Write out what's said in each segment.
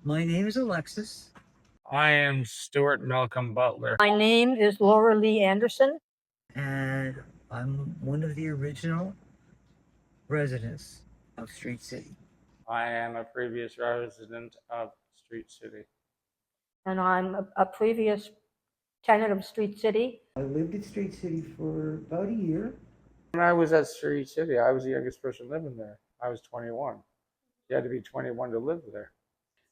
My name is Alexis. I am Stuart Malcolm Butler. My name is Laura-lea Anderson. And I'm one of the original residents of Street City. I am a previous resident of Street City. And I'm a previous tenant of Street City. I lived at Street City for about a year. When I was at Street City, I was the youngest person living there. I was 21. You had to be 21 to live there.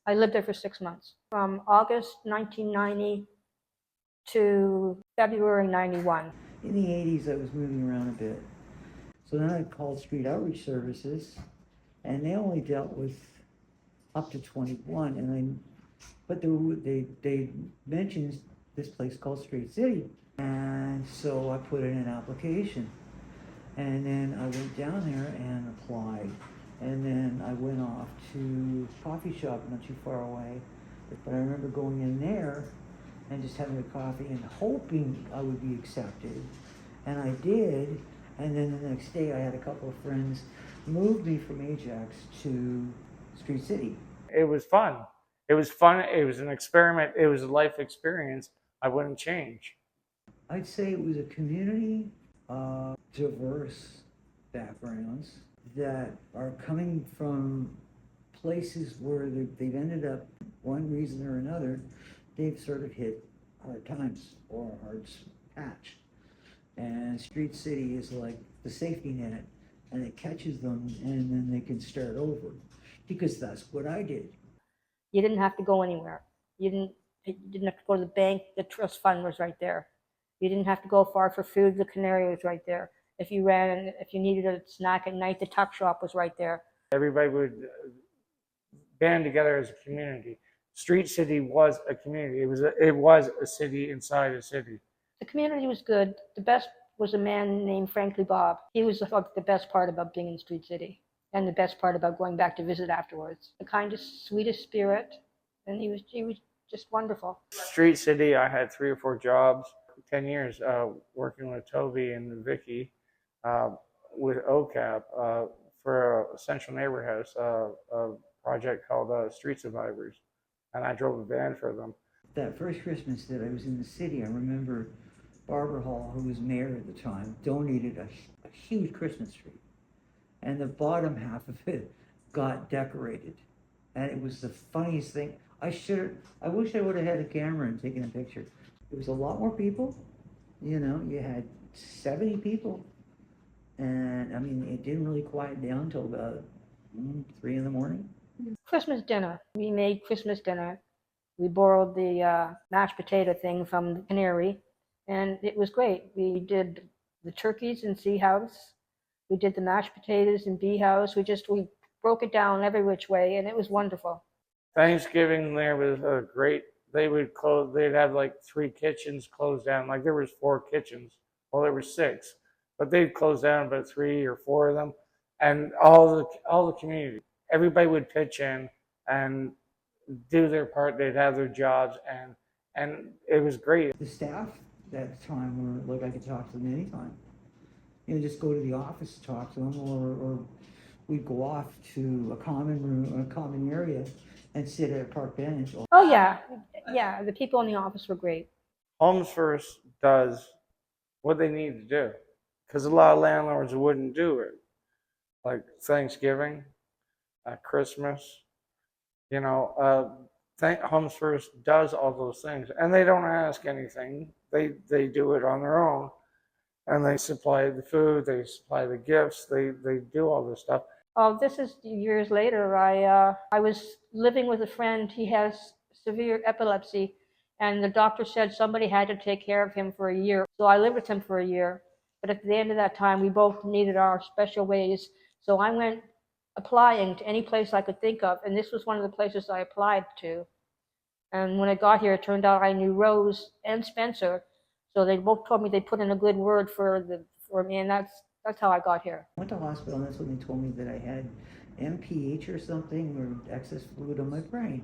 I lived there for 6 months, from August 1990 to February 91. In the 80s, I was moving around a bit. So then I called Street Outreach Services, and they only dealt with up to 21. But they mentioned this place called Street City. And so I put in an application. And then I went down there and applied. And then I went off to a coffee shop not too far away. But I remember going in there and just having a coffee and hoping I would be accepted. And I did. And then the next day I had a couple of friends move me from Ajax to Street City. It was fun. It was fun. It was an experiment. It was a life experience I wouldn't change. I'd say it was a community of diverse backgrounds that are coming from places where they've ended up, one reason or another, they've sort of hit hard times or a hard patch. And Street City is like the safety net, and it catches them, and then they can start over. Because that's what I did. You didn't have to go anywhere. You didn't have to go to the bank. The trust fund was right there. You didn't have to go far for food. The Canary was right there. If you needed a snack at night, the tuck shop was right there. Everybody would band together as a community. Street City was a community. It was a city inside a city. The community was good. The best was a man named Frankly Bob. He was the best part about being in Street City, and the best part about going back to visit afterwards. The kindest, sweetest spirit, and he was just wonderful. Street City, I had 3 or 4 jobs, 10 years working with Toby and Vicky with OCAP for a Central Neighbor House, a project called Street Survivors, and I drove a van for them. That first Christmas that I was in the city, I remember Barbara Hall, who was mayor at the time, donated a huge Christmas tree. And the bottom half of it got decorated. And it was the funniest thing. I wish I would have had a camera and taken a picture. It was a lot more people. You know, you had 70 people. And I mean, it didn't really quiet down until about 3 in the morning. Christmas dinner. We made Christmas dinner. We borrowed the mashed potato thing from the Canary, and it was great. We did the turkeys in C House. We did the mashed potatoes in B House. We broke it down every which way, and it was wonderful. Thanksgiving there was great. They'd have like 3 kitchens closed down. Like there was 4 kitchens. Well, there were 6, but they'd close down about 3 or 4 of them, and all the community, everybody would pitch in and do their part. They'd have their jobs, and it was great. The staff at the time were like, I could talk to them anytime. You know, just go to the office, talk to them, or we'd go off to a common room or a common area and sit at a park bench. Oh yeah, the people in the office were great. Homes First does what they need to do, because a lot of landlords wouldn't do it, like Thanksgiving, Christmas. You know, Homes First does all those things, and they don't ask anything. They do it on their own, and they supply the food, they supply the gifts, they do all this stuff. Oh, this is years later. I was living with a friend. He has severe epilepsy, and the doctor said somebody had to take care of him for a year. So I lived with him for a year. But at the end of that time, we both needed our special ways. So I went applying to any place I could think of, and this was one of the places I applied to. And when I got here, it turned out I knew Rose and Spencer, so they both told me they put in a good word for me, and that's how I got here. I went to hospital, and that's when they told me that I had MPH or something, or excess fluid on my brain.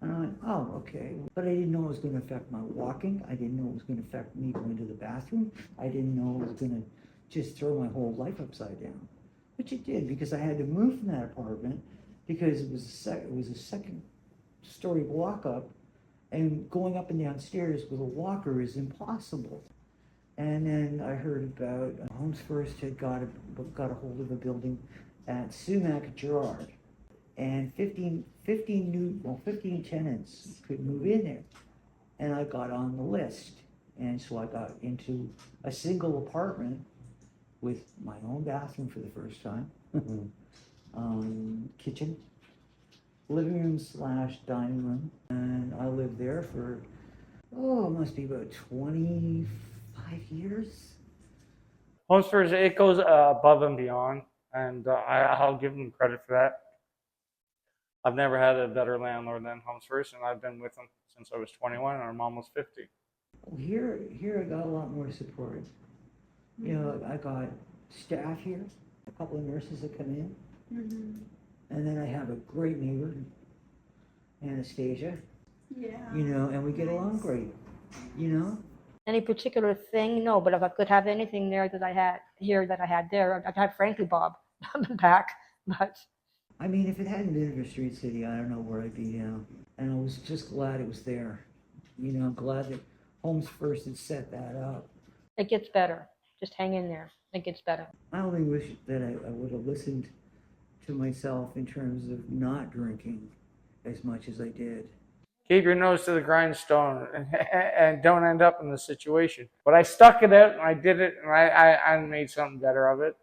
And I went, oh, okay. But I didn't know it was going to affect my walking. I didn't know it was going to affect me going to the bathroom. I didn't know it was going to just throw my whole life upside down. Which it did, because I had to move from that apartment because it was a second story walk up, and going up and down stairs with a walker is impossible. And then I heard about Homes First had got a hold of a building at Sumac Gerard, and 15 tenants could move in there, and I got on the list, and so I got into a single apartment with my own bathroom for the first time, kitchen, living room / dining room, and I lived there for it must be about 25 years. Homes First, it goes above and beyond, and I'll give them credit for that. I've never had a better landlord than Homes First, and I've been with them since I was 21, and I'm almost 50. Here I got a lot more support. You know, I got staff here, a couple of nurses that come in, and then I have a great neighbor, Anastasia. Yeah. You know, and we get along great. You know. Any particular thing? No, but if I could have anything there that I had here that I had there, I'd have Frankly Bob back. But I mean, if it hadn't been for StreetCity, I don't know where I'd be now. And I was just glad it was there. You know, I'm glad that Homes First had set that up. it gets better. Just hang in there. It gets better. I only wish that I would have listened to myself in terms of not drinking as much as I did. Keep your nose to the grindstone and don't end up in the situation. But I stuck it out and I did it, and I made something better of it.